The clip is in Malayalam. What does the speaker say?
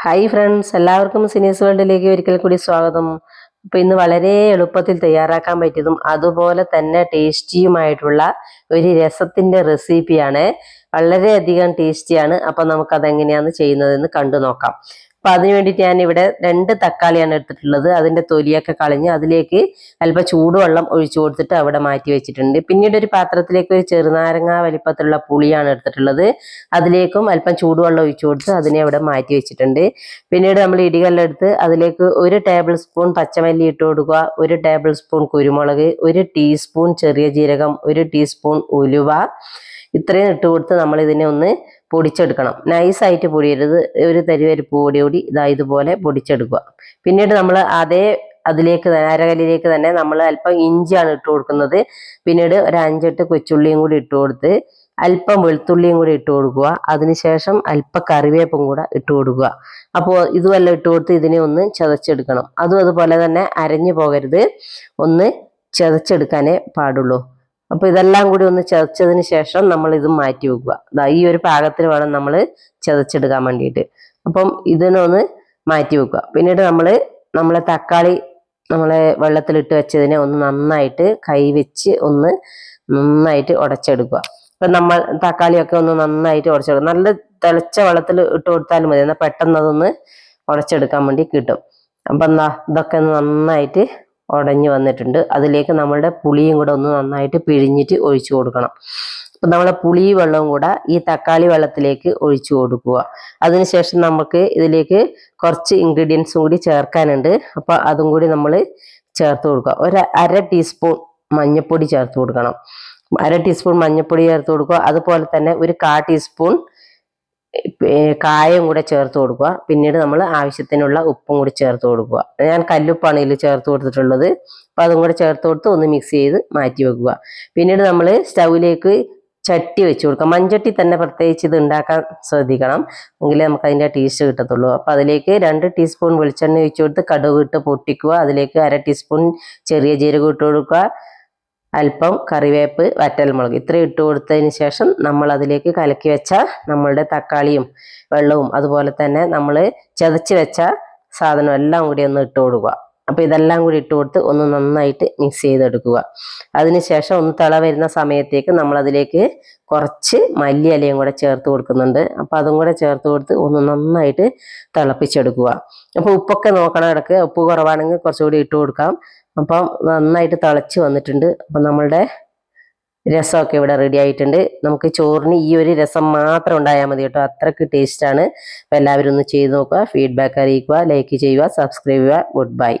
ഹായ് ഫ്രണ്ട്സ്, എല്ലാവർക്കും സിനീസ് വേൾഡിലേക്ക് ഒരിക്കൽ കൂടി സ്വാഗതം. അപ്പോൾ ഇന്ന് വളരെ എളുപ്പത്തിൽ തയ്യാറാക്കാൻ പറ്റിയതും അതുപോലെ തന്നെ ടേസ്റ്റിയുമായിട്ടുള്ള ഒരു രസത്തിൻ്റെ റെസിപ്പിയാണ്. വളരെയധികം ടേസ്റ്റിയാണ്. അപ്പോൾ നമുക്കതെങ്ങനെയാണ് ചെയ്യുന്നതെന്ന് കണ്ടു നോക്കാം. അപ്പോൾ അതിന് വേണ്ടിയിട്ട് ഞാൻ ഇവിടെ 2 തക്കാളിയാണ് എടുത്തിട്ടുള്ളത്. അതിൻ്റെ തൊലിയൊക്കെ കളഞ്ഞ് അതിലേക്ക് അല്പം ചൂടുവെള്ളം ഒഴിച്ചു കൊടുത്തിട്ട് അവിടെ മാറ്റി വെച്ചിട്ടുണ്ട്. പിന്നീട് ഒരു പാത്രത്തിലേക്ക് ഒരു ചെറുനാരങ്ങ വലിപ്പത്തിലുള്ള പുളിയാണ് എടുത്തിട്ടുള്ളത്. അതിലേക്കും അല്പം ചൂടുവെള്ളം ഒഴിച്ചു കൊടുത്ത് അതിനെ അവിടെ മാറ്റി വെച്ചിട്ടുണ്ട്. പിന്നീട് നമ്മൾ ഇടികല്ലെടുത്ത് അതിലേക്ക് 1 ടേബിൾ സ്പൂൺ പച്ചമല്ലി ഇട്ട് കൊടുക്കുക, 1 ടേബിൾ സ്പൂൺ കുരുമുളക്, 1 ടീസ്പൂൺ ചെറിയ ജീരകം, 1 ടീസ്പൂൺ ഉലുവ, ഇത്രയും ഇട്ട് കൊടുത്ത് നമ്മൾ ഇതിനെ ഒന്ന് പൊടിച്ചെടുക്കണം. നൈസായിട്ട് പൊടിയരുത്, ഒരു തരിവരിപ്പ് കൂടി ഇതുപോലെ പൊടിച്ചെടുക്കുക. പിന്നീട് നമ്മൾ അതിലേക്ക് അരകല്ലിലേക്ക് തന്നെ നമ്മൾ അല്പം ഇഞ്ചിയാണ് ഇട്ട് കൊടുക്കുന്നത്. പിന്നീട് ഒരു 5-8 കൊച്ചുള്ളിയും കൂടി ഇട്ട് കൊടുത്ത് അല്പം വെളുത്തുള്ളിയും കൂടി ഇട്ട് കൊടുക്കുക. അതിനുശേഷം അല്പം കറിവേപ്പും കൂടെ ഇട്ട് കൊടുക്കുക. അപ്പോൾ ഇതുമെല്ലാം ഇട്ട് കൊടുത്ത് ഇതിനെ ഒന്ന് ചതച്ചെടുക്കണം. അതുപോലെ തന്നെ അരഞ്ഞു പോകരുത്, ഒന്ന് ചതച്ചെടുക്കാനേ പാടുള്ളൂ. അപ്പോൾ ഇതെല്ലാം കൂടി ഒന്ന് ചതച്ചതിന് ശേഷം നമ്മൾ ഇത് മാറ്റി വെക്കുക. ഈ ഒരു പാകത്തിൽ വേണം നമ്മൾ ചതച്ചെടുക്കാൻ വേണ്ടിയിട്ട്. അപ്പം ഇതിനൊന്ന് മാറ്റി വെക്കുക. പിന്നീട് നമ്മളെ തക്കാളി വെള്ളത്തിലിട്ട് വെച്ചതിനെ ഒന്ന് നന്നായിട്ട് കൈവച്ച് ഒന്ന് നന്നായിട്ട് ഉടച്ചെടുക്കുക. അപ്പം നമ്മൾ തക്കാളിയൊക്കെ ഒന്ന് നന്നായിട്ട് ഉടച്ചെടുക്കുക. നല്ല തിളച്ച വെള്ളത്തിൽ ഇട്ട് കൊടുത്താലും മതി, എന്നാൽ പെട്ടെന്ന് അതൊന്ന് ഉടച്ചെടുക്കാൻ വേണ്ടി കിട്ടും. അപ്പം ഇതൊക്കെ ഒന്ന് നന്നായിട്ട് ഉടഞ്ഞു വന്നിട്ടുണ്ട്. അതിലേക്ക് നമ്മളുടെ പുളിയും കൂടെ ഒന്ന് നന്നായിട്ട് പിഴിഞ്ഞിട്ട് ഒഴിച്ചു കൊടുക്കണം. അപ്പം നമ്മളെ പുളി വെള്ളവും കൂടെ ഈ തക്കാളി വെള്ളത്തിലേക്ക് ഒഴിച്ചു കൊടുക്കുക. അതിനുശേഷം നമുക്ക് ഇതിലേക്ക് കുറച്ച് ഇൻഗ്രീഡിയൻസും കൂടി ചേർക്കാനുണ്ട്. അപ്പോൾ അതും കൂടി നമ്മൾ ചേർത്ത് കൊടുക്കുക. 1/2 ടീസ്പൂൺ മഞ്ഞൾപ്പൊടി ചേർത്ത് കൊടുക്കണം. 1/2 ടീസ്പൂൺ മഞ്ഞൾപ്പൊടി ചേർത്ത് കൊടുക്കുക. അതുപോലെ തന്നെ 1/4 ടീസ്പൂൺ കായം കൂടെ ചേർത്ത് കൊടുക്കുക. പിന്നീട് നമ്മൾ ആവശ്യത്തിനുള്ള ഉപ്പും കൂടി ചേർത്ത് കൊടുക്കുക. ഞാൻ കല്ലുപ്പാണ് ഇതിൽ ചേർത്ത് കൊടുത്തിട്ടുള്ളത്. അപ്പം അതും കൂടെ ചേർത്ത് കൊടുത്ത് ഒന്ന് മിക്സ് ചെയ്ത് മാറ്റി വെക്കുക. പിന്നീട് നമ്മൾ സ്റ്റൗവിലേക്ക് ചട്ടി വെച്ച് കൊടുക്കുക. മൺചട്ടി തന്നെ പ്രത്യേകിച്ച് ഇത് ഉണ്ടാക്കാൻ ശ്രദ്ധിക്കണം, എങ്കിലേ നമുക്ക് അതിൻ്റെ ടേസ്റ്റ് കിട്ടത്തുള്ളൂ. അപ്പം അതിലേക്ക് 2 ടീസ്പൂൺ വെളിച്ചെണ്ണ ഒഴിച്ച് കൊടുത്ത് കടുക് ഇട്ട് പൊട്ടിക്കുക. അതിലേക്ക് 1/2 ടീസ്പൂൺ ചെറിയ ജീരകം ഇട്ട് കൊടുക്കുക, അല്പം കറിവേപ്പ്, വറ്റൽമുളക്, ഇത്രയും ഇട്ട് കൊടുത്തതിന് ശേഷം നമ്മൾ അതിലേക്ക് കലക്കി വെച്ച നമ്മളുടെ തക്കാളിയും വെള്ളവും അതുപോലെ തന്നെ നമ്മൾ ചതച്ച് വെച്ച സാധനം എല്ലാം കൂടി ഒന്ന് ഇട്ട് കൊടുക്കുക. അപ്പോൾ ഇതെല്ലാം കൂടി ഇട്ട് കൊടുത്ത് ഒന്ന് നന്നായിട്ട് മിക്സ് ചെയ്തെടുക്കുക. അതിനുശേഷം ഒന്ന് തിള വരുന്ന സമയത്തേക്ക് നമ്മൾ അതിലേക്ക് കുറച്ച് മല്ലിയിലയും കൂടെ ചേർത്ത് കൊടുക്കുന്നുണ്ട്. അപ്പോൾ അതും കൂടെ ചേർത്ത് കൊടുത്ത് ഒന്ന് നന്നായിട്ട് തിളപ്പിച്ചെടുക്കുക. അപ്പോൾ ഉപ്പൊക്കെ നോക്കണം, ഇടയ്ക്ക് ഉപ്പ് കുറവാണെങ്കിൽ കുറച്ചുകൂടി ഇട്ട് കൊടുക്കാം. അപ്പം നന്നായിട്ട് തിളച്ച് വന്നിട്ടുണ്ട്. അപ്പം നമ്മളുടെ രസമൊക്കെ ഇവിടെ റെഡി ആയിട്ടുണ്ട്. നമുക്ക് ചോറിന് ഈ ഒരു രസം മാത്രം ഉണ്ടായാൽ മതി കേട്ടോ, അത്രയ്ക്ക് ടേസ്റ്റാണ്. അപ്പോൾ എല്ലാവരും ഒന്ന് ചെയ്ത് നോക്കുക, ഫീഡ്ബാക്ക് അറിയിക്കുക, ലൈക്ക് ചെയ്യുക, സബ്സ്ക്രൈബ് ചെയ്യുക. Good bye.